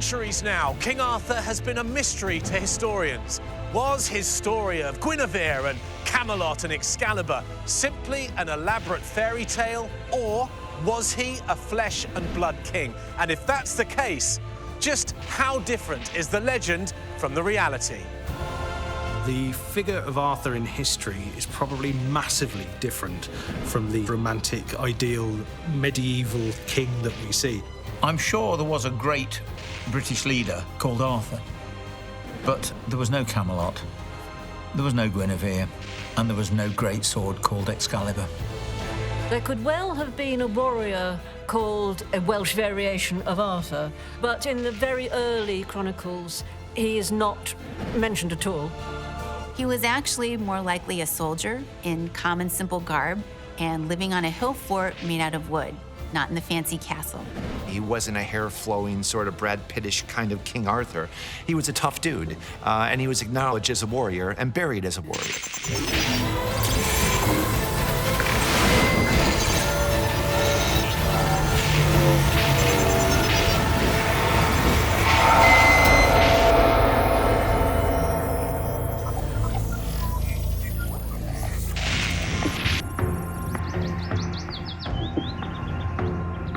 centuries now, King Arthur has been a mystery to historians. Was his story of Guinevere and Camelot and Excalibur simply an elaborate fairy tale, or was he a flesh and blood king? And if that's the case, just how different is the legend from the reality? The figure of Arthur in history is probably massively different from the romantic, ideal, medieval king that we see. I'm sure there was a great British leader called Arthur, but there was no Camelot, there was no Guinevere, and there was no great sword called Excalibur. There could well have been a warrior called a Welsh variation of Arthur, but in the very early chronicles, he is not mentioned at all. He was actually more likely a soldier in common, simple garb and living on a hill fort made out of wood, not in the fancy castle. He wasn't a hair-flowing, sort of Brad Pittish kind of King Arthur. He was a tough dude, and he was acknowledged as a warrior and buried as a warrior.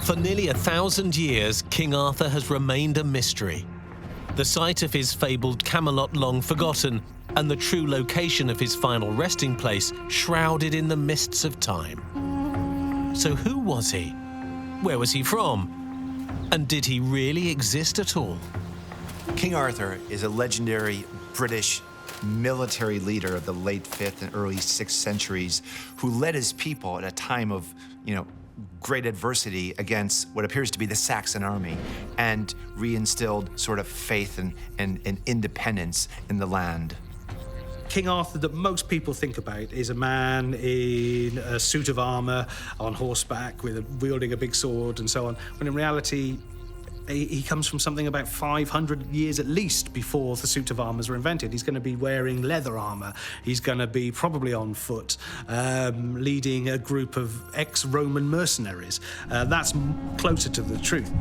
For nearly 1,000 years, King Arthur has remained a mystery. The site of his fabled Camelot long forgotten, and the true location of his final resting place shrouded in the mists of time. So who was he? Where was he from? And did he really exist at all? King Arthur is a legendary British military leader of the late 5th and early 6th centuries who led his people at a time of, great adversity against what appears to be the Saxon army and reinstilled sort of faith and independence in the land. King Arthur that most people think about is a man in a suit of armour, on horseback, wielding a big sword and so on, when in reality, he comes from something about 500 years at least before the suit of armours were invented. He's going to be wearing leather armour. He's going to be probably on foot, leading a group of ex-Roman mercenaries. That's closer to the truth.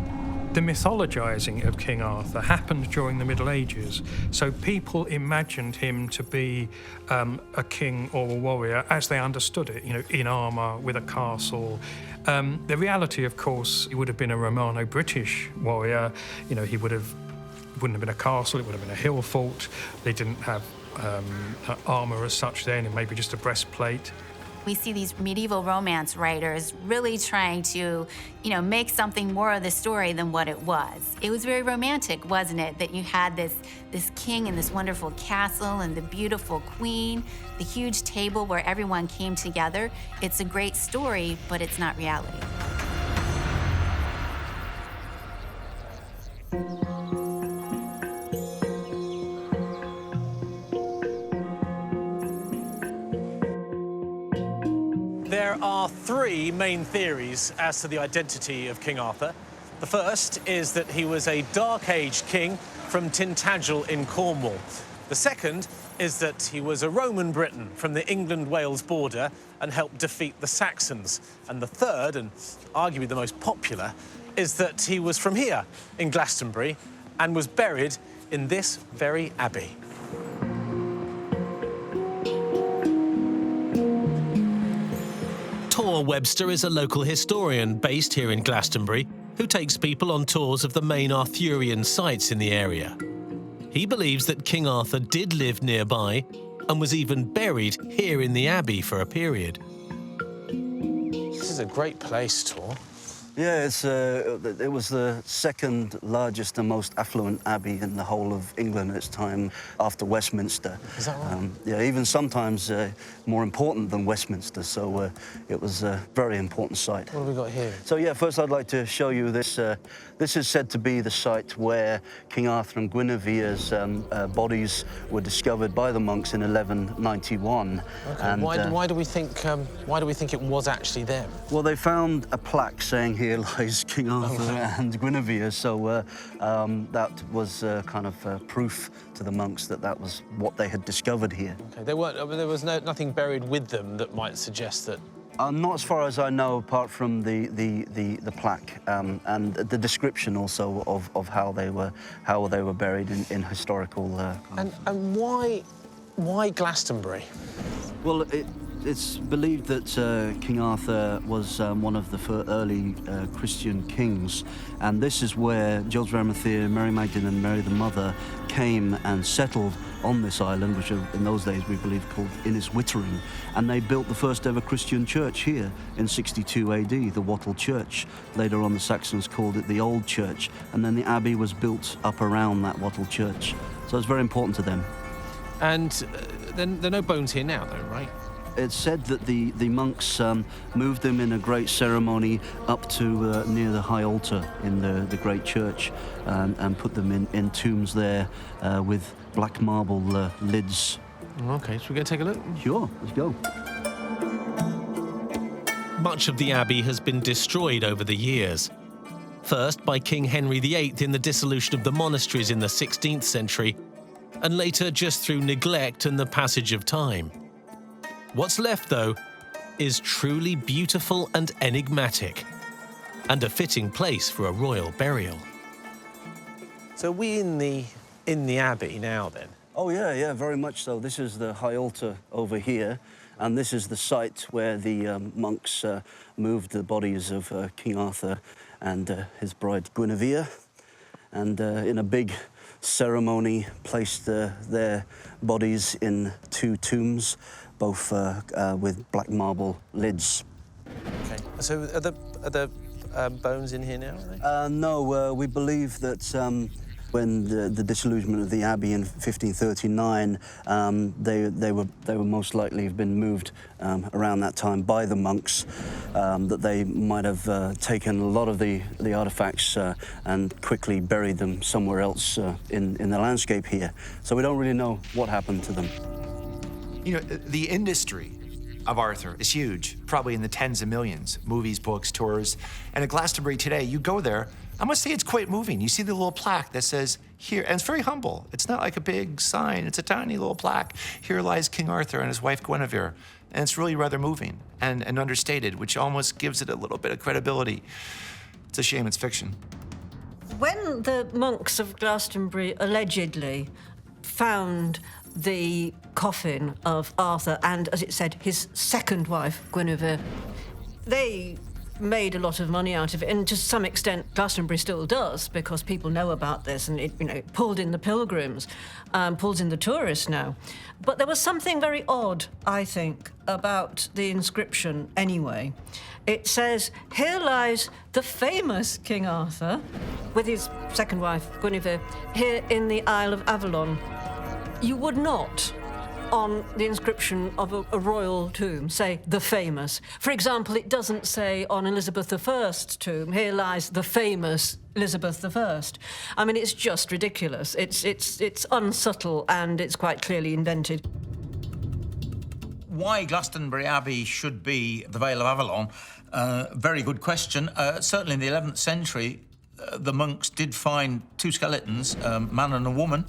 The mythologizing of King Arthur happened during the Middle Ages, so people imagined him to be a king or a warrior as they understood it, in armour, with a castle. The reality, of course, he would have been a Romano-British warrior. He wouldn't have been a castle, it would have been a hill fort. They didn't have armour as such then, and maybe just a breastplate. We see these medieval romance writers really trying to, make something more of the story than what it was. It was very romantic, wasn't it? That you had this king in this wonderful castle and the beautiful queen, the huge table where everyone came together. It's a great story, but it's not reality. There are three main theories as to the identity of King Arthur. The first is that he was a Dark Age king from Tintagel in Cornwall. The second is that he was a Roman Briton from the England-Wales border and helped defeat the Saxons. And the third, and arguably the most popular, is that he was from here, in Glastonbury, and was buried in this very abbey. Tor Webster is a local historian based here in Glastonbury who takes people on tours of the main Arthurian sites in the area. He believes that King Arthur did live nearby and was even buried here in the abbey for a period. This is a great place, Tor. Yeah, it was the second largest and most affluent abbey in the whole of England at its time, after Westminster. Is that right? Yeah, even sometimes more important than Westminster, so it was a very important site. What have we got here? So, yeah, first I'd like to show you this. This is said to be the site where King Arthur and Guinevere's bodies were discovered by the monks in 1191. Okay. And, why do we think it was actually them? Well, they found a plaque saying here lies King Arthur and Guinevere, so that was kind of proof to the monks that that was what they had discovered here. Okay. There was nothing buried with them that might suggest that Not as far as I know, apart from the plaque and the description also of how they were buried in historical. And why Glastonbury? Well, it's believed that King Arthur was one of the early Christian kings, and this is where Joseph of Arimathea, Mary Magdalene, and Mary the Mother came and settled on this island, which in those days we believe called Inniswittering, and they built the first ever Christian church here in 62 AD, the Wattle Church. Later on the Saxons called it the Old Church, and then the abbey was built up around that Wattle Church. So it's very important to them. And then there are no bones here now, though, right? It's said that the monks moved them in a great ceremony up to near the high altar in the great church and put them in tombs there with black marble lids. OK, so we're going to take a look? Sure, let's go. Much of the abbey has been destroyed over the years. First by King Henry VIII in the dissolution of the monasteries in the 16th century, and later just through neglect and the passage of time. What's left, though, is truly beautiful and enigmatic, and a fitting place for a royal burial. So are we in the abbey now, then? Oh, yeah, very much so. This is the high altar over here, and this is the site where the monks moved the bodies of King Arthur and his bride Guinevere, and in a big ceremony placed their bodies in two tombs, both with black marble lids. OK. So are the bones in here now, are they? No, we believe that when the disillusionment of the abbey in 1539, they were most likely have been moved around that time by the monks, that they might have taken a lot of the artifacts and quickly buried them somewhere else in the landscape here. So we don't really know what happened to them. You know, the industry of Arthur is huge, probably in the tens of millions. Movies, books, tours. And at Glastonbury today, you go there, I must say it's quite moving. You see the little plaque that says, here, and it's very humble. It's not like a big sign, it's a tiny little plaque. Here lies King Arthur and his wife Guinevere. And it's really rather moving and understated, which almost gives it a little bit of credibility. It's a shame it's fiction. When the monks of Glastonbury allegedly found the coffin of Arthur and, as it said, his second wife, Guinevere, they made a lot of money out of it, and to some extent Glastonbury still does, because people know about this, and it pulled in the pilgrims, pulls in the tourists now. But there was something very odd, I think, about the inscription anyway. It says, here lies the famous King Arthur with his second wife, Guinevere, here in the Isle of Avalon. You would not, on the inscription of a royal tomb, say the famous. For example, it doesn't say on Elizabeth I's tomb, here lies the famous Elizabeth I. I mean, it's just ridiculous. It's unsubtle and it's quite clearly invented. Why Glastonbury Abbey should be the Vale of Avalon? Very good question. Certainly in the 11th century, the monks did find two skeletons, a man and a woman.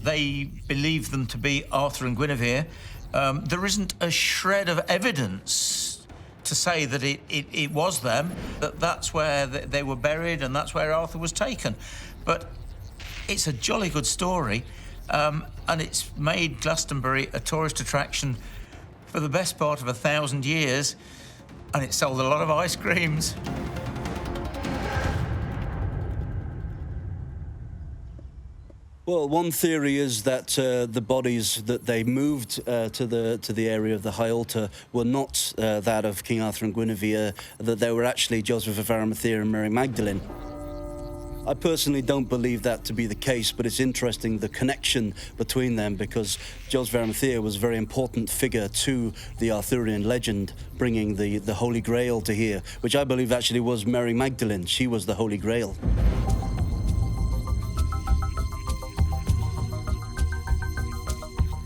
They believed them to be Arthur and Guinevere. There isn't a shred of evidence to say that it was them, that that's where they were buried and that's where Arthur was taken. But it's a jolly good story, and it's made Glastonbury a tourist attraction for the best part of 1,000 years, and it sold a lot of ice creams. Well, one theory is that the bodies that they moved to the area of the high altar were not that of King Arthur and Guinevere, that they were actually Joseph of Arimathea and Mary Magdalene. I personally don't believe that to be the case, but it's interesting, the connection between them, because Joseph of Arimathea was a very important figure to the Arthurian legend, bringing the Holy Grail to here, which I believe actually was Mary Magdalene. She was the Holy Grail.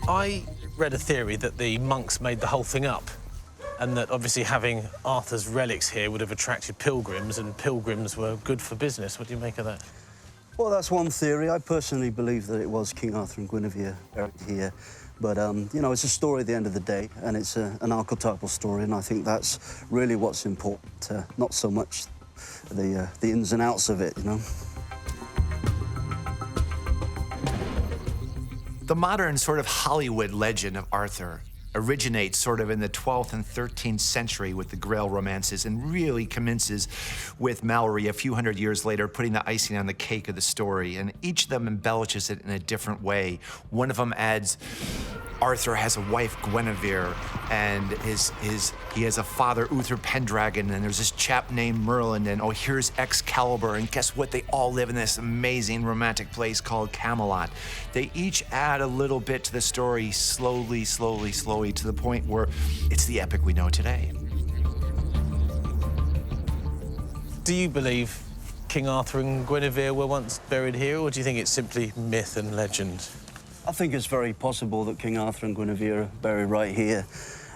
I read a theory that the monks made the whole thing up, and that obviously having Arthur's relics here would have attracted pilgrims, and pilgrims were good for business. What do you make of that? Well, that's one theory. I personally believe that it was King Arthur and Guinevere buried here, But, you know, it's a story at the end of the day, and it's an archetypal story, and I think that's really what's important, not so much the ins and outs of it, you know. The modern sort of Hollywood legend of Arthur originates sort of in the 12th and 13th century with the Grail romances and really commences with Mallory a few hundred years later, putting the icing on the cake of the story. And each of them embellishes it in a different way. One of them adds Arthur has a wife, Guinevere, and he has a father, Uther Pendragon, and there's this chap named Merlin, and oh, here's Excalibur, and guess what? They all live in this amazing romantic place called Camelot. They each add a little bit to the story slowly, slowly, slowly, to the point where it's the epic we know today. Do you believe King Arthur and Guinevere were once buried here, or do you think it's simply myth and legend? I think it's very possible that King Arthur and Guinevere are buried right here,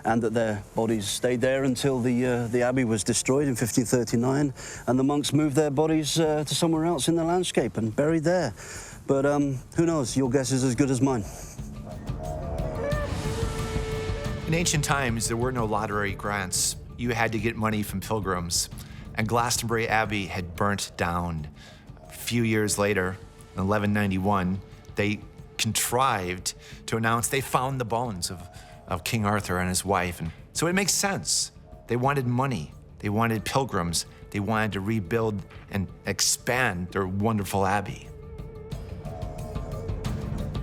and that their bodies stayed there until the abbey was destroyed in 1539, and the monks moved their bodies to somewhere else in the landscape and buried there. But who knows? Your guess is as good as mine. In ancient times, there were no lottery grants. You had to get money from pilgrims, and Glastonbury Abbey had burnt down. A few years later, in 1191, they contrived to announce they found the bones of King Arthur and his wife. And so it makes sense. They wanted money. They wanted pilgrims. They wanted to rebuild and expand their wonderful abbey.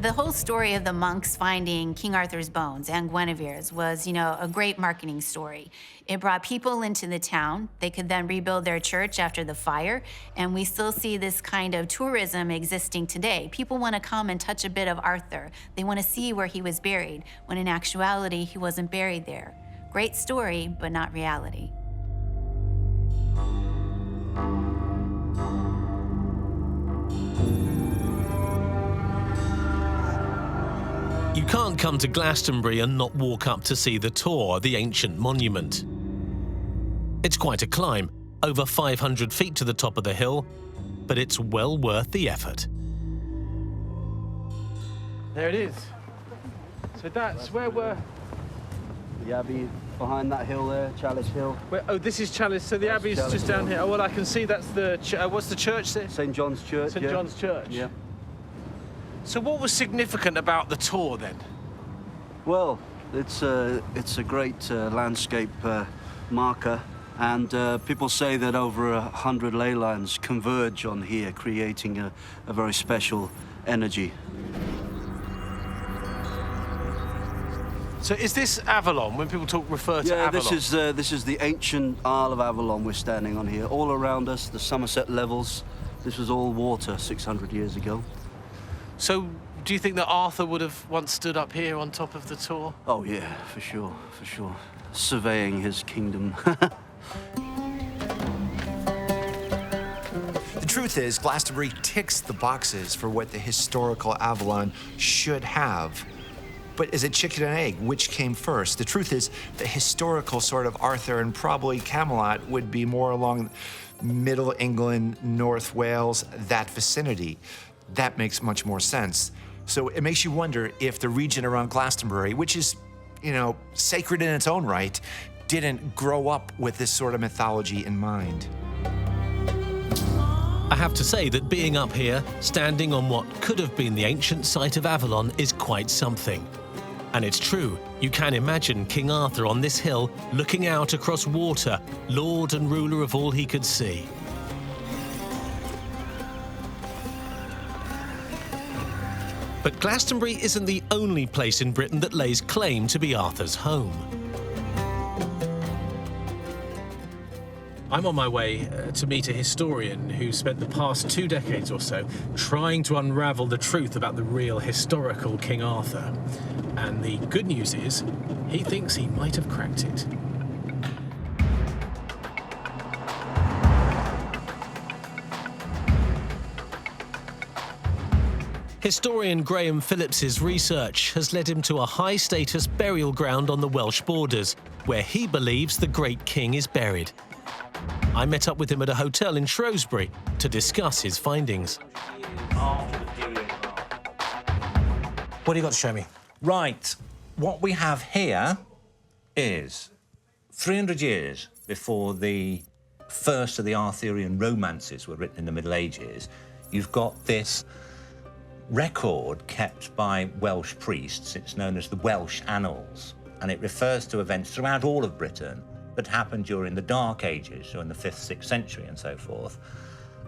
The whole story of the monks finding King Arthur's bones and Guinevere's was, you know, a great marketing story. It brought people into the town. They could then rebuild their church after the fire, and we still see this kind of tourism existing today. People want to come and touch a bit of Arthur. They want to see where he was buried, when in actuality, he wasn't buried there. Great story, but not reality. You can't come to Glastonbury and not walk up to see the Tor, the ancient monument. It's quite a climb, over 500 feet to the top of the hill, but it's well worth the effort. There it is. So that's where we're... The abbey behind that hill there, Chalice Hill. Oh, this is Chalice, so the abbey's Chalice just down Hill. here. Oh, well, I can see that's the... what's the church there? St. John's Church, St. John's Church? Yeah. So what was significant about the Tor then? Well, it's a great landscape marker, and people say that over 100 ley lines converge on here, creating a very special energy. So is this Avalon, when people refer to Avalon? Yeah, this is the ancient Isle of Avalon we're standing on here. All around us, the Somerset levels, this was all water 600 years ago. So do you think that Arthur would have once stood up here on top of the Tor? Oh yeah, for sure, for sure. Surveying his kingdom. The truth is, Glastonbury ticks the boxes for what the historical Avalon should have. But is it chicken and egg? Which came first? The truth is, the historical sort of Arthur and probably Camelot would be more along Middle England, North Wales, that vicinity. That makes much more sense. So it makes you wonder if the region around Glastonbury, which is, you know, sacred in its own right, didn't grow up with this sort of mythology in mind. I have to say that being up here, standing on what could have been the ancient site of Avalon, is quite something. And it's true, you can imagine King Arthur on this hill, looking out across water, lord and ruler of all he could see. But Glastonbury isn't the only place in Britain that lays claim to be Arthur's home. I'm on my way to meet a historian who spent the past 2 decades or so trying to unravel the truth about the real historical King Arthur. And the good news is, he thinks he might have cracked it. Historian Graham Phillips's research has led him to a high-status burial ground on the Welsh borders, where he believes the great king is buried. I met up with him at a hotel in Shrewsbury to discuss his findings. What do you got to show me? Right, what we have here is 300 years before the first of the Arthurian romances were written in the Middle Ages. You've got this record kept by Welsh priests. It's known as the Welsh Annals, and it refers to events throughout all of Britain that happened during the Dark Ages, so in the 5th, 6th century and so forth.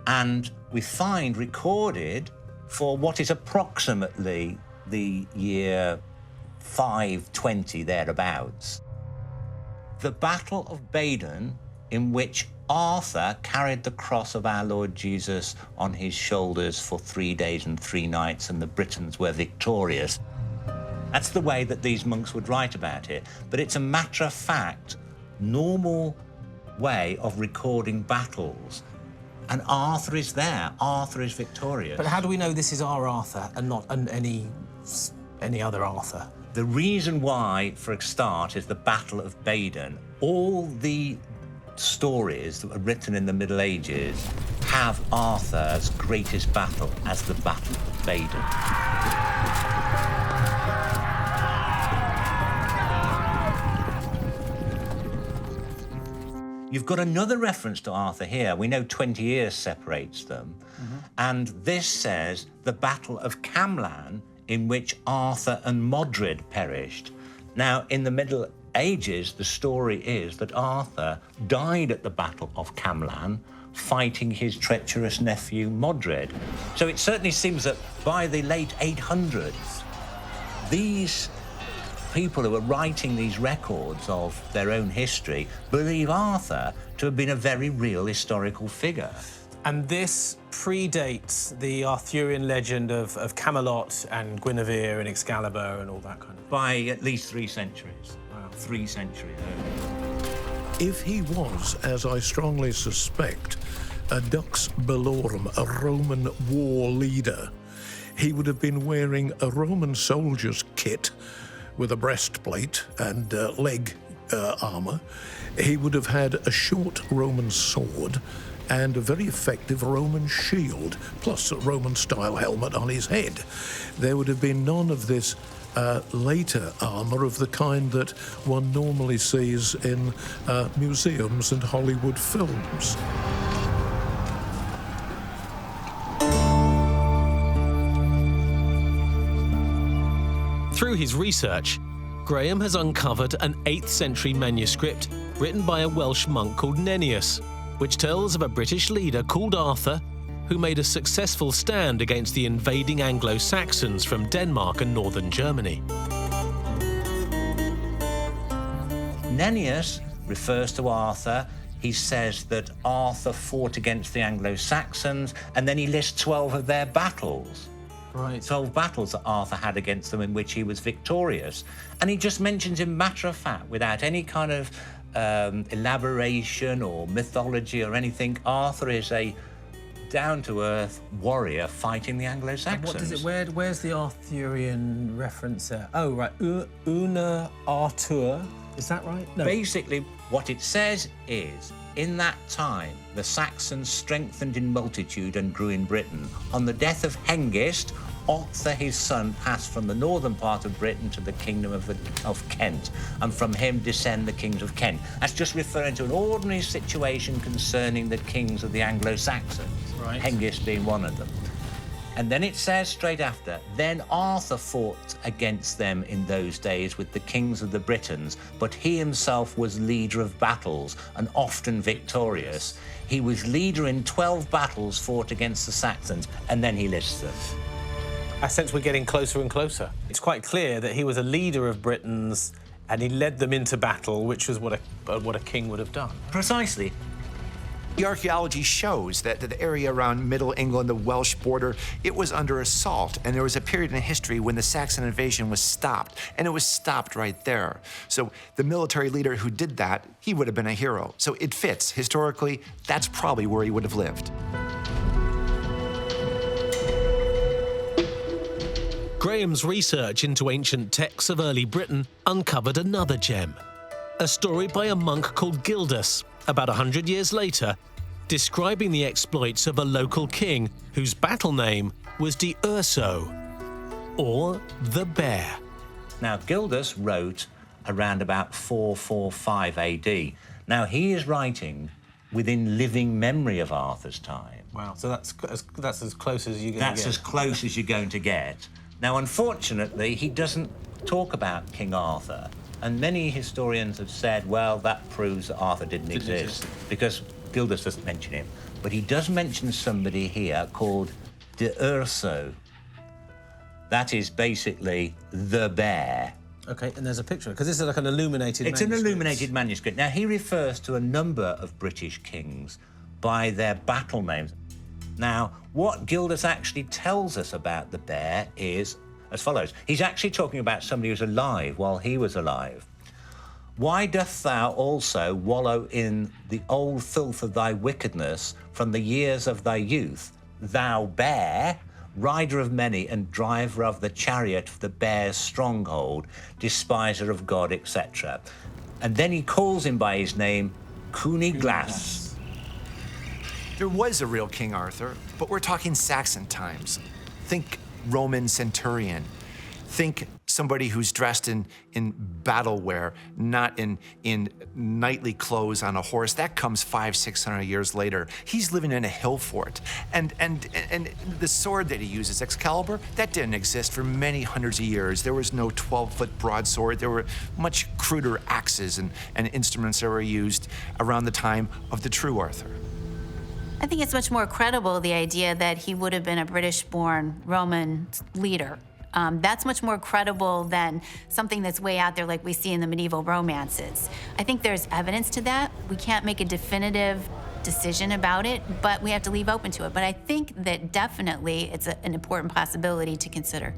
And we find recorded for what is approximately the year 520 thereabouts, the Battle of Badon, in which Arthur carried the cross of our Lord Jesus on his shoulders for 3 days and 3 nights, and the Britons were victorious. That's the way that these monks would write about it. But it's a matter-of-fact, normal way of recording battles. And Arthur is there. Arthur is victorious. But how do we know this is our Arthur and not any other Arthur? The reason why, for a start, is the Battle of Badon. All the stories that were written in the Middle Ages have Arthur's greatest battle as the Battle of Badon. You've got another reference to Arthur here. We know 20 years separates them. And this says the Battle of Camelot, in which Arthur and Modred perished. Now, in the Middle Ages, the story is that Arthur died at the Battle of Camelot, fighting his treacherous nephew Modred. So it certainly seems that by the late 800s, these people who are writing these records of their own history believe Arthur to have been a very real historical figure. And this predates the Arthurian legend of Camelot and Guinevere and Excalibur and all that kind of... By at least 3 centuries. Wow. 3 centuries. If he was, as I strongly suspect, a Dux Bellorum, a Roman war leader, he would have been wearing a Roman soldier's kit with a breastplate and leg armour. He would have had a short Roman sword and a very effective Roman shield, plus a Roman-style helmet on his head. There would have been none of this later armour of the kind that one normally sees in museums and Hollywood films. Through his research, Graham has uncovered an 8th century manuscript written by a Welsh monk called Nennius, which tells of a British leader called Arthur who made a successful stand against the invading Anglo-Saxons from Denmark and northern Germany. Nennius refers to Arthur. He says that Arthur fought against the Anglo-Saxons, and then he lists 12 of their battles. Right. 12 battles that Arthur had against them in which he was victorious. And he just mentions in matter of fact, without any kind of elaboration or mythology or anything, Arthur is a down-to-earth warrior fighting the Anglo-Saxons. What does it? Where's the Arthurian reference there? Oh, right. Una Artur. Is that right? No. Basically, what it says is, in that time, the Saxons strengthened in multitude and grew in Britain. On the death of Hengist, Otho, his son, passed from the northern part of Britain to the kingdom of Kent, and from him descend the kings of Kent. That's just referring to an ordinary situation concerning the kings of the Anglo-Saxons, right. Hengist being one of them. And then it says straight after, then Arthur fought against them in those days with the kings of the Britons, but he himself was leader of battles and often victorious. He was leader in 12 battles fought against the Saxons, and then he lists them. I sense we're getting closer and closer. It's quite clear that he was a leader of Britons and he led them into battle, which was what a king would have done. Precisely. The archaeology shows that the area around Middle England, the Welsh border, it was under assault, and there was a period in history when the Saxon invasion was stopped, and it was stopped right there. So the military leader who did that, he would have been a hero. So it fits. Historically, that's probably where he would have lived. Graham's research into ancient texts of early Britain uncovered another gem, a story by a monk called Gildas, about 100 years later, describing the exploits of a local king whose battle name was De Urso, or the Bear. Now, Gildas wrote around about 445 AD. Now, he is writing within living memory of Arthur's time. Wow, so that's as close as you're going to get. That's as close as you're going to get. Now, unfortunately, he doesn't talk about King Arthur, and many historians have said, well, that proves that Arthur didn't exist, because Gildas doesn't mention him. But he does mention somebody here called de Urso. That is basically the bear. OK, and there's a picture, because this is like an illuminated manuscript. It's an illuminated manuscript. Now, he refers to a number of British kings by their battle names. Now, what Gildas actually tells us about the bear is as follows. He's actually talking about somebody who's alive while he was alive. Why dost thou also wallow in the old filth of thy wickedness from the years of thy youth, thou bear, rider of many and driver of the chariot of the bear's stronghold, despiser of God, etc. And then he calls him by his name, Cuniglas. There was a real King Arthur, but we're talking Saxon times. Think Roman centurion. Think somebody who's dressed in battle wear, not in knightly clothes on a horse. That comes 500-600 years later. He's living in a hill fort. And the sword that he uses, Excalibur, that didn't exist for many hundreds of years. There was no 12-foot broadsword. There were much cruder axes and instruments that were used around the time of the true Arthur. I think it's much more credible, the idea that he would have been a British-born Roman leader. That's much more credible than something that's way out there like we see in the medieval romances. I think there's evidence to that. We can't make a definitive decision about it, but we have to leave open to it. But I think that definitely it's an important possibility to consider.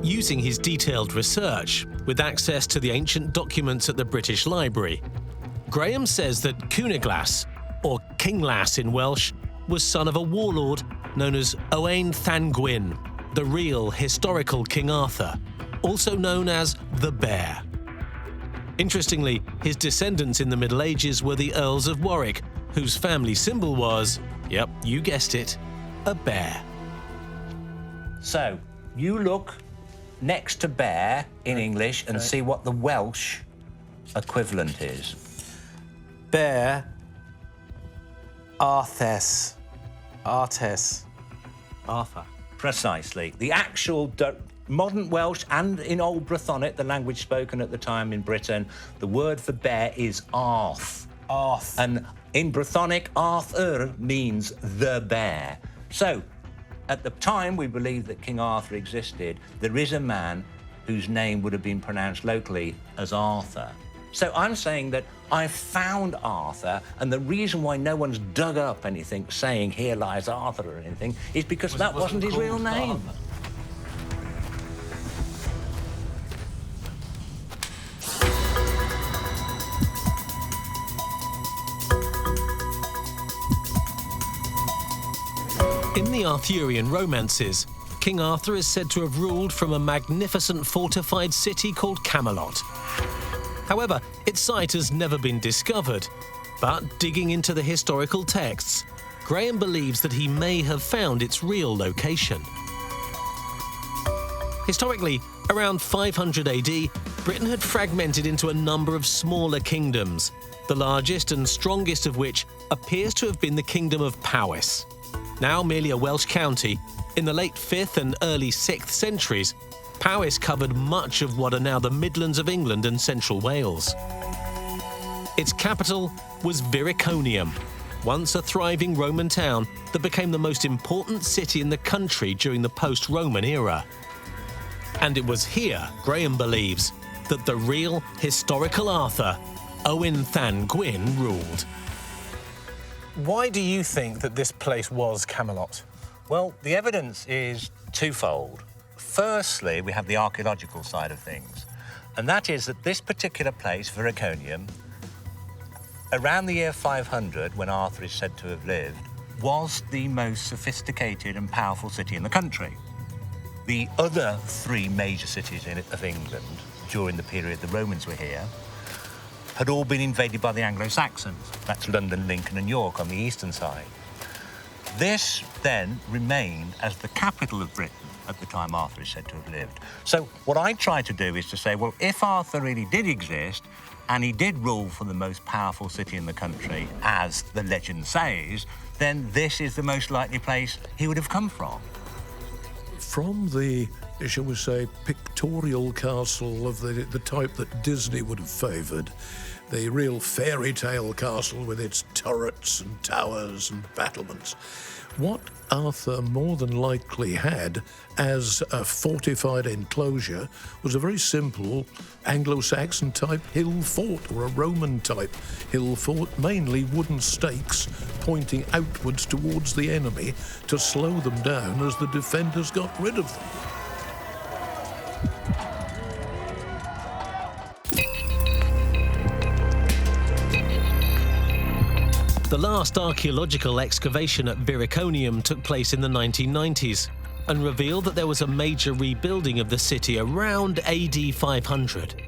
Using his detailed research, with access to the ancient documents at the British Library, Graham says that Cuniglas, or Kinglas in Welsh, was son of a warlord known as Owain Llangwyn, the real historical King Arthur, also known as the Bear. Interestingly, his descendants in the Middle Ages were the Earls of Warwick, whose family symbol was, yep, you guessed it, a bear. So, you look next to bear in English and see what the Welsh equivalent is. Bear, Arthes. Arthur. Precisely. The actual modern Welsh and in Old Brythonic, the language spoken at the time in Britain, the word for bear is arth. Arth. And in Brythonic, Arthur means the bear. So, at the time we believe that King Arthur existed, there is a man whose name would have been pronounced locally as Arthur. So I'm saying that I found Arthur, and the reason why no one's dug up anything saying here lies Arthur or anything is because that wasn't his real name. In the Arthurian romances, King Arthur is said to have ruled from a magnificent fortified city called Camelot. However, its site has never been discovered, but digging into the historical texts, Graham believes that he may have found its real location. Historically, around 500 AD, Britain had fragmented into a number of smaller kingdoms, the largest and strongest of which appears to have been the Kingdom of Powys. Now merely a Welsh county, in the late 5th and early 6th centuries, Powys covered much of what are now the Midlands of England and central Wales. Its capital was Viriconium, once a thriving Roman town that became the most important city in the country during the post-Roman era. And it was here, Graham believes, that the real historical Arthur, Owain Llangwyn, ruled. Why do you think that this place was Camelot? Well, the evidence is twofold. Firstly, we have the archaeological side of things, and that is that this particular place, Viriconium, around the year 500, when Arthur is said to have lived, was the most sophisticated and powerful city in the country. The other three major cities of England, during the period the Romans were here, had all been invaded by the Anglo-Saxons. That's London, Lincoln and York on the eastern side. This then remained as the capital of Britain at the time Arthur is said to have lived. So what I try to do is to say, well, if Arthur really did exist, and he did rule from the most powerful city in the country, as the legend says, then this is the most likely place he would have come from. From the, shall we say, pictorial castle of the type that Disney would have favoured, the real fairy tale castle with its turrets and towers and battlements, what Arthur more than likely had as a fortified enclosure was a very simple Anglo-Saxon type hill fort, or a Roman type hill fort, mainly wooden stakes pointing outwards towards the enemy to slow them down as the defenders got rid of them. The last archaeological excavation at Viriconium took place in the 1990s and revealed that there was a major rebuilding of the city around AD 500.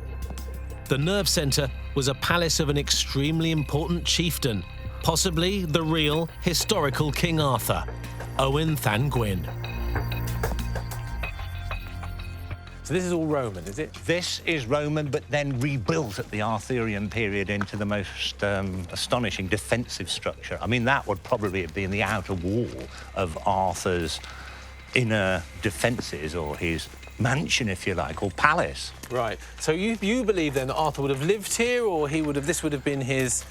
The nerve centre was a palace of an extremely important chieftain, possibly the real historical King Arthur, Owen Llan Gwyn. So this is all Roman, is it? This is Roman, but then rebuilt at the Arthurian period into the most astonishing defensive structure. I mean, that would probably have been the outer wall of Arthur's inner defences, or his mansion, if you like, or palace. Right. So you believe then that Arthur would have lived here, or this would have been his...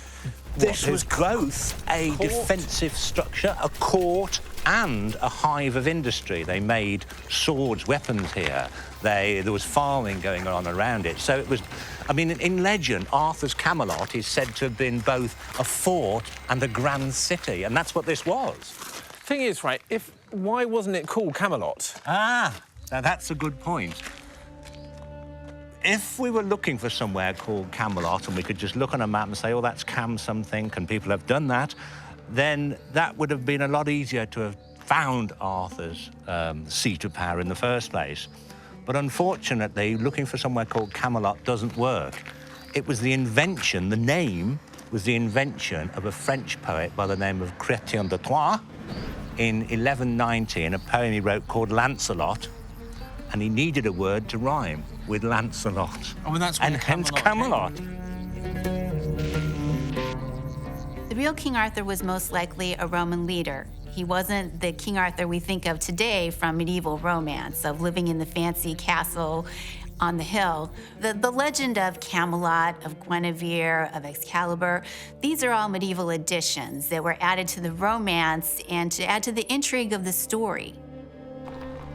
This was both a defensive structure, a court, and a hive of industry. They made swords, weapons here. There was farming going on around it. So it was, I mean, in legend, Arthur's Camelot is said to have been both a fort and a grand city, and that's what this was. Thing is, right, why wasn't it called Camelot? Ah, now that's a good point. If we were looking for somewhere called Camelot and we could just look on a map and say, oh, that's Cam something, and people have done that, then that would have been a lot easier to have found Arthur's seat of power in the first place. But unfortunately, looking for somewhere called Camelot doesn't work. It was the invention, the name was the invention of a French poet by the name of Chrétien de Troyes in 1190, in a poem he wrote called Lancelot, and he needed a word to rhyme with Lancelot. Oh, and that's and hence Camelot. The real King Arthur was most likely a Roman leader. He wasn't the King Arthur we think of today from medieval romance, of living in the fancy castle on the hill. The legend of Camelot, of Guinevere, of Excalibur, these are all medieval additions that were added to the romance and to add to the intrigue of the story.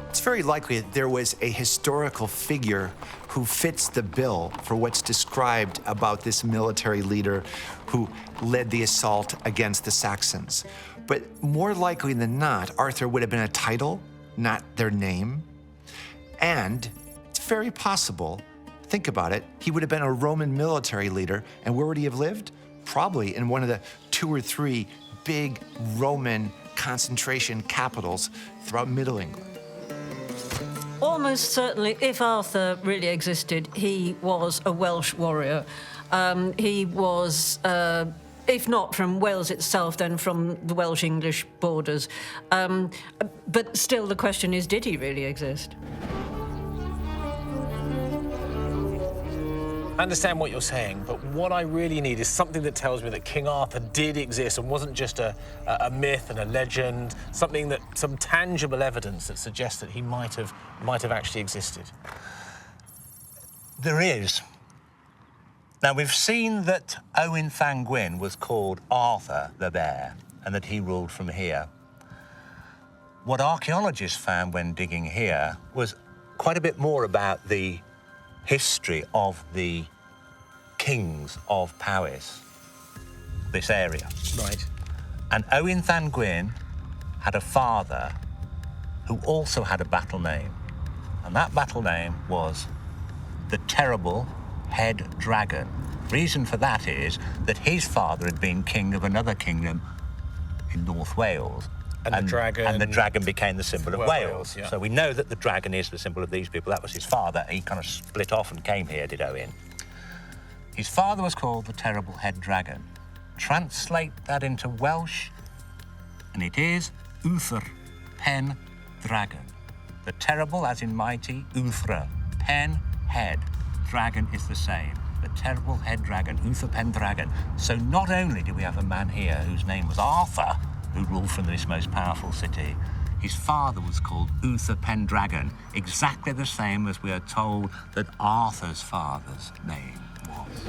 It's very likely that there was a historical figure who fits the bill for what's described about this military leader who led the assault against the Saxons. But more likely than not, Arthur would have been a title, not their name. And it's very possible, think about it, he would have been a Roman military leader, and where would he have lived? Probably in one of the 2 or 3 big Roman concentration capitals throughout Middle England. Almost certainly, if Arthur really existed, he was a Welsh warrior. He was, if not from Wales itself, then from the Welsh-English borders. But still, the question is, did he really exist? I understand what you're saying, but what I really need is something that tells me that King Arthur did exist and wasn't just a myth and a legend, some tangible evidence that suggests that he might have actually existed. There is. Now, we've seen that Owen Llan Gwyn was called Arthur the Bear and that he ruled from here. What archaeologists found when digging here was quite a bit more about the history of the kings of Powys, this area. Right. And Owen Llan Gwyn had a father who also had a battle name, and that battle name was the Terrible Head Dragon. Reason for that is that his father had been king of another kingdom in North Wales. And the dragon became the symbol of Wales. Yeah. So we know that the dragon is the symbol of these people. That was his father. He kind of split off and came here, did Owen. His father was called the Terrible Head Dragon. Translate that into Welsh, and it is Uther pen dragon. The terrible, as in mighty, Uthra, pen, head. Dragon is the same. The terrible head dragon, Uther pen dragon. So not only do we have a man here whose name was Arthur, who ruled from this most powerful city, his father was called Uther Pendragon, exactly the same as we are told that Arthur's father's name was.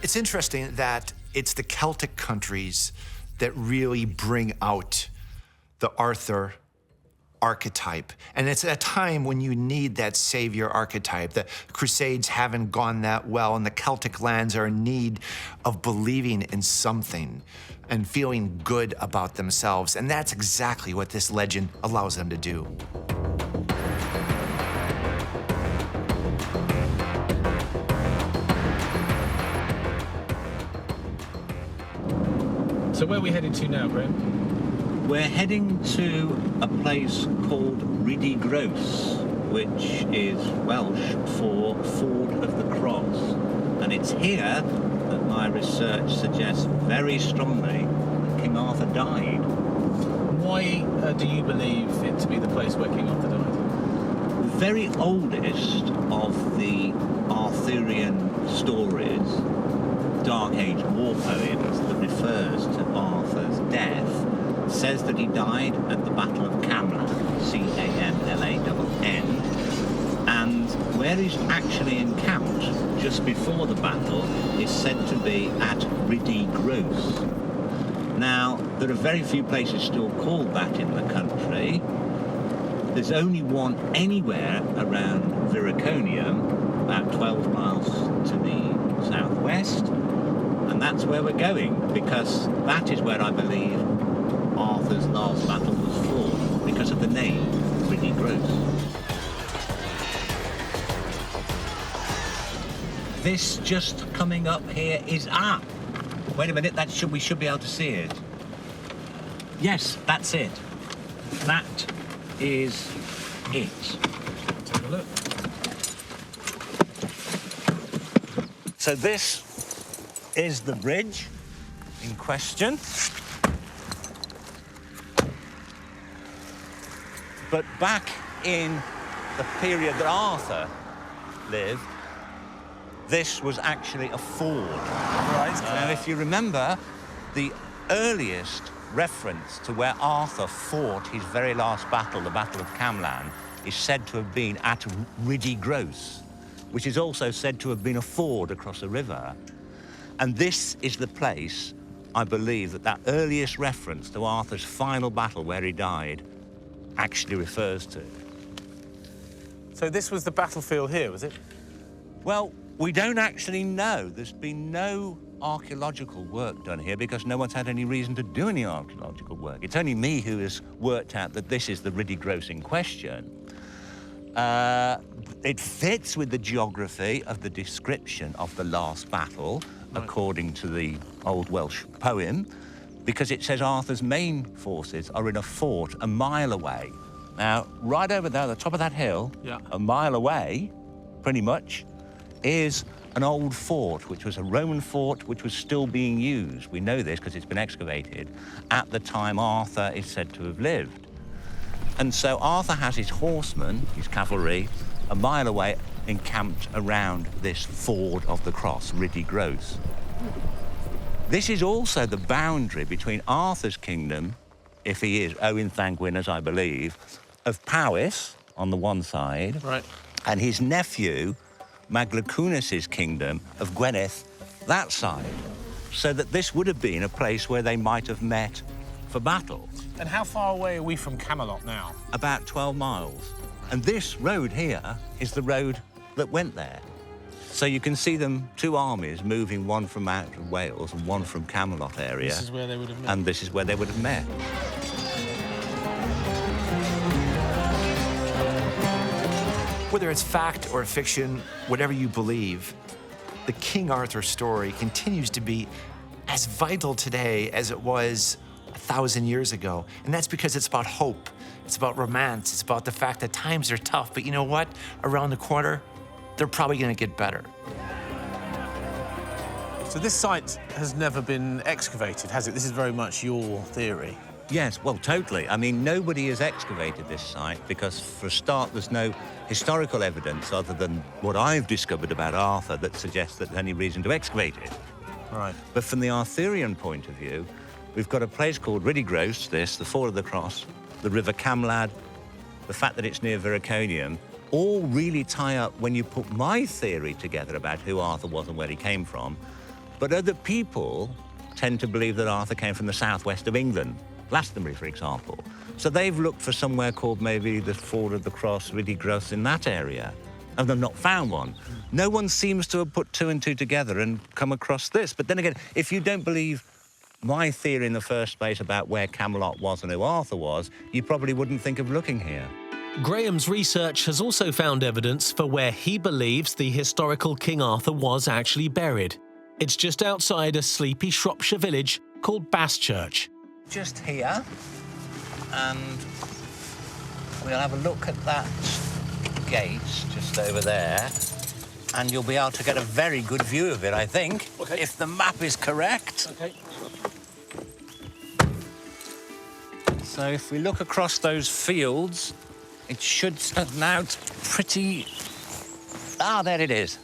It's interesting that it's the Celtic countries that really bring out the Arthur archetype. And it's a time when you need that savior archetype. The Crusades haven't gone that well, and the Celtic lands are in need of believing in something and feeling good about themselves. And that's exactly what this legend allows them to do. So where are we heading to now, Graham? We're heading to a place called Rhydi Gross, which is Welsh for Ford of the Cross. And it's here that my research suggests very strongly that King Arthur died. Why do you believe it to be the place where King Arthur died? The very oldest of the Arthurian stories, Dark Age war poems that refers to Arthur's death, says that he died at the Battle of Camelot, C-A-M-L-A-N-N, and where he's actually encamped just before the battle is said to be at Rhydi Gross. Now, there are very few places still called that in the country. There's only one anywhere around Viraconium, about 12 miles to the southwest, and that's where we're going, because that is where I believe Arthur's last battle was fought, because of the name, Rhydi Gross. This just coming up here is wait a minute, we should be able to see it. Yes, that's it. That is it. Take a look. So this is the bridge in question. But back in the period that Arthur lived, this was actually a ford. Right. Now, if you remember, the earliest reference to where Arthur fought his very last battle, the Battle of Camelot, is said to have been at Rhydi Gross, which is also said to have been a ford across a river. And this is the place, I believe, that earliest reference to Arthur's final battle where he died actually refers to. So this was the battlefield here, was it? Well, we don't actually know. There's been no archaeological work done here because no one's had any reason to do any archaeological work. It's only me who has worked out that this is the Rhydi Gross in question. It fits with the geography of the description of the last battle, according to the old Welsh poem, because it says Arthur's main forces are in a fort a mile away. Now, right over there, at the top of that hill, a mile away, pretty much, is an old fort, which was a Roman fort, which was still being used. We know this because it's been excavated at the time Arthur is said to have lived. And so Arthur has his horsemen, his cavalry, a mile away, encamped around this ford of the cross, Rhydi Gross. This is also the boundary between Arthur's kingdom, if he is Owen Thangwyn, as I believe, of Powys on the one side, and his nephew, Maglacunis's kingdom of Gwynedd, that side. So that this would have been a place where they might have met for battle. And how far away are we from Camelot now? About 12 miles. And this road here is the road that went there. So you can see them, two armies moving, one from out of Wales and one from Camelot area. This is where they would have met. And this is where they would have met. Whether it's fact or fiction, whatever you believe, the King Arthur story continues to be as vital today as it was 1,000 years ago. And that's because it's about hope, it's about romance, it's about the fact that times are tough, but you know what? Around the corner, they're probably gonna get better. So this site has never been excavated, has it? This is very much your theory. Yes, well, totally. I mean, nobody has excavated this site because, for a start, there's no historical evidence other than what I've discovered about Arthur that suggests that there's any reason to excavate it. Right. But from the Arthurian point of view, we've got a place called Rhydigros, the Ford of the Cross, the River Camelot, the fact that it's near Vericonium, all really tie up when you put my theory together about who Arthur was and where he came from. But other people tend to believe that Arthur came from the southwest of England, Glastonbury, for example. So they've looked for somewhere called maybe the Ford of the Cross, Rhydigros, in that area, and they've not found one. No one seems to have put two and two together and come across this. But then again, if you don't believe my theory in the first place about where Camelot was and who Arthur was, you probably wouldn't think of looking here. Graham's research has also found evidence for where he believes the historical King Arthur was actually buried. It's just outside a sleepy Shropshire village called Basschurch. Just here, and we'll have a look at that gate just over there, and you'll be able to get a very good view of it, I think, if the map is correct. Okay. So if we look across those fields, it should stand out pretty... Ah, there it is.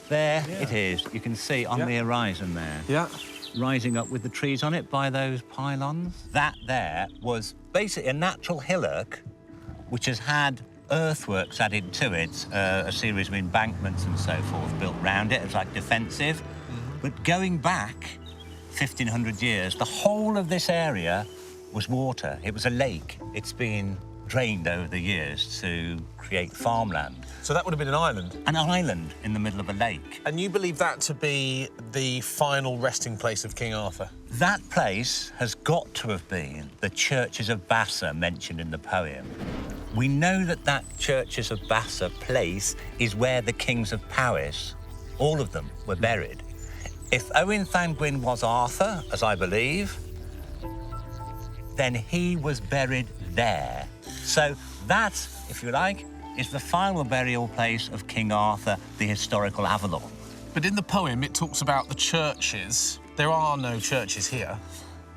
There it is. You can see on the horizon there. Yeah. Rising up with the trees on it by those pylons. That there was basically a natural hillock which has had earthworks added to it, a series of embankments and so forth built round it. It's like defensive. But going back 1,500 years, the whole of this area was water. It was a lake. It's been drained over the years to create farmland. So that would have been an island? An island in the middle of a lake. And you believe that to be the final resting place of King Arthur? That place has got to have been the Churches of Bassa mentioned in the poem. We know that that Churches of Bassa place is where the kings of Powys, all of them, were buried. If Owen Llangwyn was Arthur, as I believe, then he was buried there. So that, if you like, is the final burial place of King Arthur, the historical Avalon. But in the poem, it talks about the churches. There are no churches here.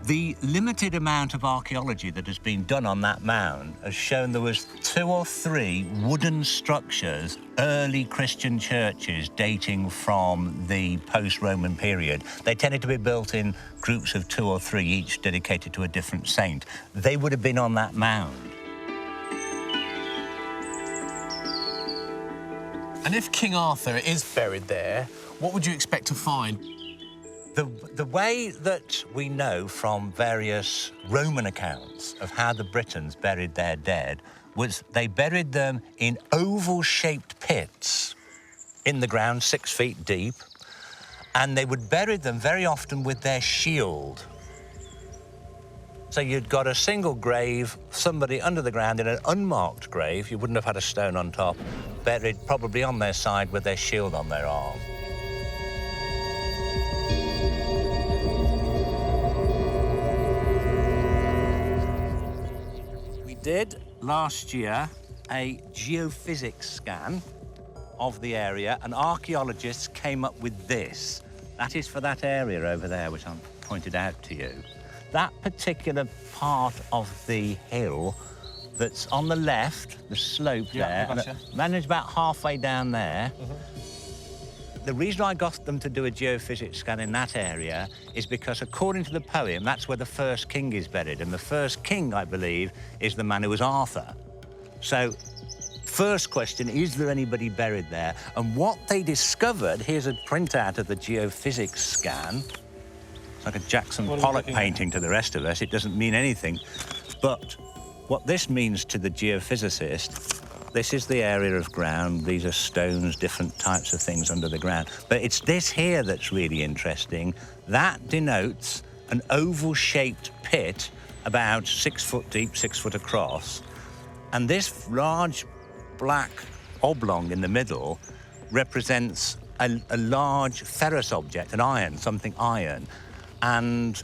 The limited amount of archaeology that has been done on that mound has shown there was 2 or 3 wooden structures, early Christian churches dating from the post-Roman period. They tended to be built in groups of 2 or 3, each dedicated to a different saint. They would have been on that mound. And if King Arthur is buried there, what would you expect to find? The way that we know from various Roman accounts of how the Britons buried their dead was they buried them in oval-shaped pits in the ground, 6 feet deep, and they would bury them very often with their shield. So you'd got a single grave, somebody under the ground in an unmarked grave, you wouldn't have had a stone on top, buried probably on their side with their shield on their arm. We did last year a geophysics scan of the area, and archaeologists came up with this. That is for that area over there, which I've pointed out to you. That particular part of the hill that's on the left, the slope there, and it's about halfway down there. The reason I got them to do a geophysics scan in that area is because, according to the poem, that's where the first king is buried, and the first king, I believe, is the man who was Arthur. So, first question, is there anybody buried there? And what they discovered, here's a printout of the geophysics scan. It's like a Jackson Pollock painting to the rest of us. It doesn't mean anything. But what this means to the geophysicist, this is the area of ground. These are stones, different types of things under the ground. But it's this here that's really interesting. That denotes an oval-shaped pit about 6 foot deep, 6 foot across. And this large black oblong in the middle represents a large ferrous object, an iron, something iron. And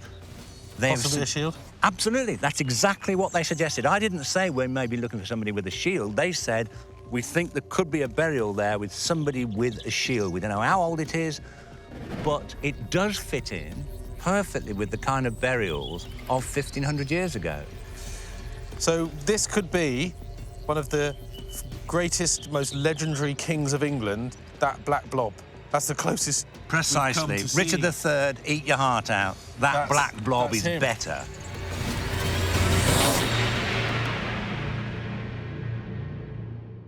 they've... Possibly a shield? Absolutely. That's exactly what they suggested. I didn't say we may be looking for somebody with a shield. They said, we think there could be a burial there with somebody with a shield. We don't know how old it is, but it does fit in perfectly with the kind of burials of 1,500 years ago. So this could be one of the greatest, most legendary kings of England, that black blob. That's the closest. Precisely. Richard III, eat your heart out. That black blob is him. better.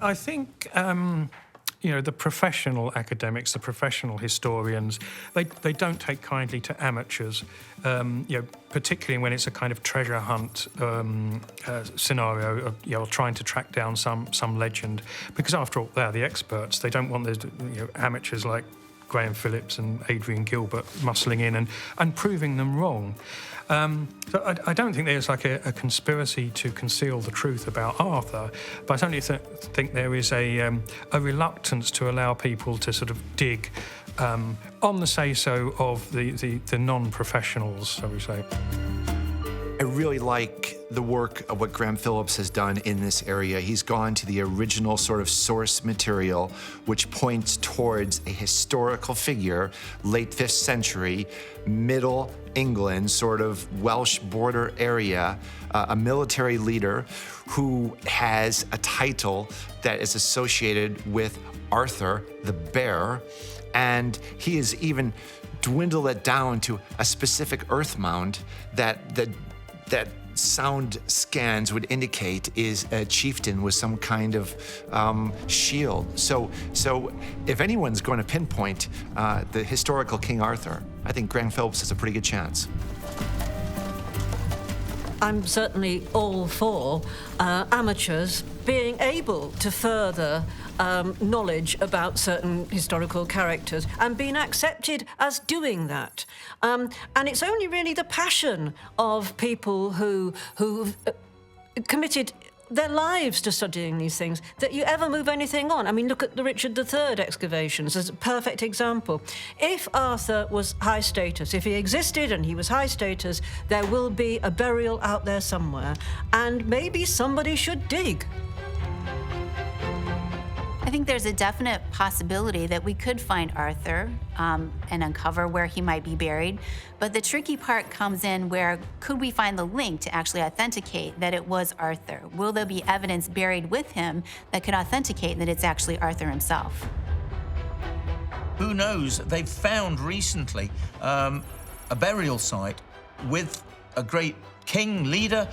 I think, you know, the professional academics, the professional historians, they don't take kindly to amateurs, you know, particularly when it's a kind of treasure hunt scenario of, you know, trying to track down some legend. Because after all, they're the experts. They don't want the, you know, amateurs like Graham Phillips and Adrian Gilbert muscling in and proving them wrong. So I don't think there's like a conspiracy to conceal the truth about Arthur, but I certainly think there is a reluctance to allow people to sort of dig on the say-so of the non-professionals, shall we say. I really like the work of what Graham Phillips has done in this area. He's gone to the original sort of source material, which points towards a historical figure, late 5th century, Middle England, sort of Welsh border area, a military leader who has a title that is associated with Arthur the Bear, and he has even dwindled it down to a specific earth mound that sound scans would indicate is a chieftain with some kind of shield. So if anyone's going to pinpoint the historical King Arthur, I think Graham Phillips has a pretty good chance. I'm certainly all for amateurs being able to further knowledge about certain historical characters and being accepted as doing that. And it's only really the passion of people who've committed their lives to studying these things that you ever move anything on. I mean, look at the Richard III excavations as a perfect example. If Arthur was high status, if he existed and he was high status, there will be a burial out there somewhere, and maybe somebody should dig. I think there's a definite possibility that we could find Arthur and uncover where he might be buried. But the tricky part comes in where could we find the link to actually authenticate that it was Arthur? Will there be evidence buried with him that could authenticate that it's actually Arthur himself? Who knows? They've found recently a burial site with a great king leader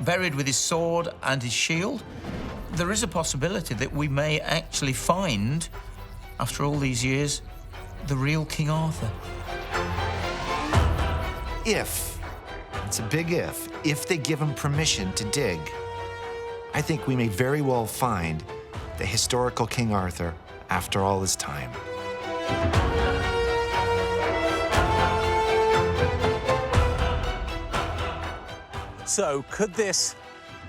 buried with his sword and his shield. There is a possibility that we may actually find, after all these years, the real King Arthur. If, it's a big if they give him permission to dig, I think we may very well find the historical King Arthur after all this time. So, could this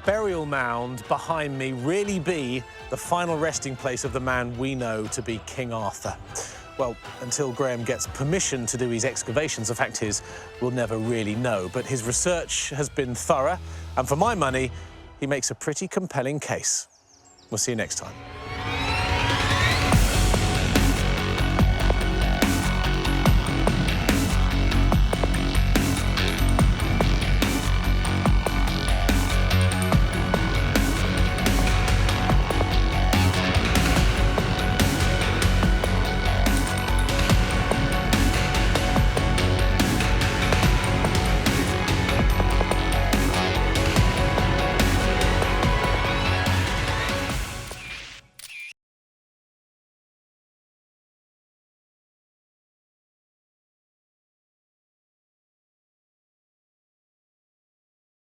burial mound behind me really be the final resting place of the man we know to be King Arthur? Well, until Graham gets permission to do his excavations, the fact is, we'll never really know. But his research has been thorough, and for my money, he makes a pretty compelling case. We'll see you next time.